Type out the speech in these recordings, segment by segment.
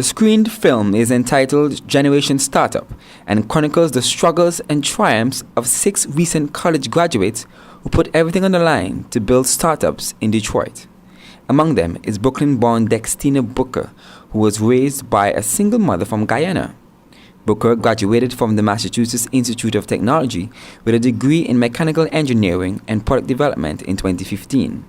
The screened film is entitled Generation Startup and chronicles the struggles and triumphs of 6 recent college graduates who put everything on the line to build startups in Detroit. Among them is Brooklyn-born Dextina Booker, who was raised by a single mother from Guyana. Booker graduated from the Massachusetts Institute of Technology with a degree in mechanical engineering and product development in 2015.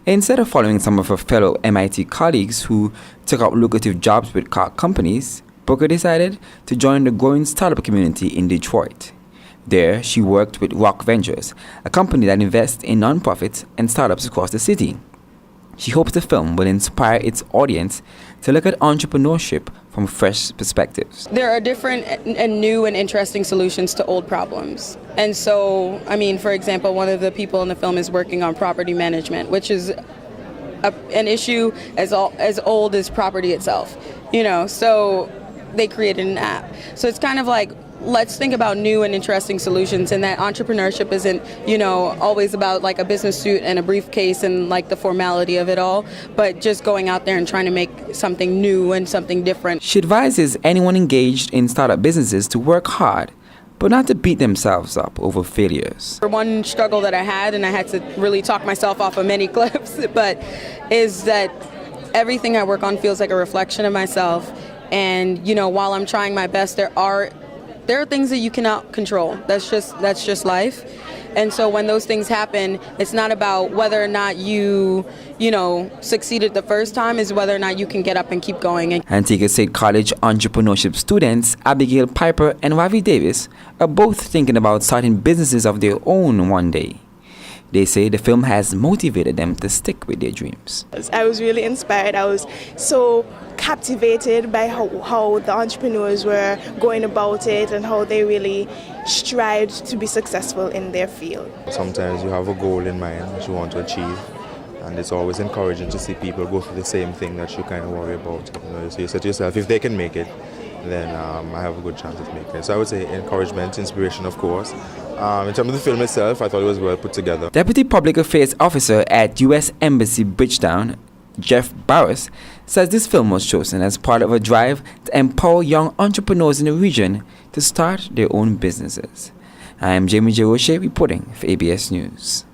Instead of following some of her fellow MIT colleagues who took up lucrative jobs with car companies, Booker decided to join the growing startup community in Detroit. There, she worked with Rock Ventures, a company that invests in nonprofits and startups across the city. She hopes the film will inspire its audience to look at entrepreneurship from fresh perspectives. There are different and new and interesting solutions to old problems. And so, for example, one of the people in the film is working on property management, which is an issue as old as property itself. So they created an app. So it's kind of like, let's think about new and interesting solutions, and that entrepreneurship isn't, always about like a business suit and a briefcase and like the formality of it all, but just going out there and trying to make something new and something different. She advises anyone engaged in startup businesses to work hard, but not to beat themselves up over failures. One struggle that I had, and I had to really talk myself off of many cliffs, but is that everything I work on feels like a reflection of myself. And, while I'm trying my best, there are things that you cannot control. That's just life. And so when those things happen, it's not about whether or not you succeeded the first time, is whether or not you can get up and keep going. Antigua State College entrepreneurship students Abigail Piper and Ravi Davis are both thinking about starting businesses of their own one day. They say the film has motivated them to stick with their dreams. I was really inspired. I was so captivated by how the entrepreneurs were going about it and how they really strived to be successful in their field. Sometimes you have a goal in mind that you want to achieve, and it's always encouraging to see people go through the same thing that you kind of worry about. So you say to yourself, if they can make it, then I have a good chance of making it. So I would say encouragement, inspiration, of course. In terms of the film itself, I thought it was well put together. Deputy Public Affairs Officer at U.S. Embassy Bridgetown, Jeff Barris, says this film was chosen as part of a drive to empower young entrepreneurs in the region to start their own businesses. I am Jamie J. Roche reporting for ABS News.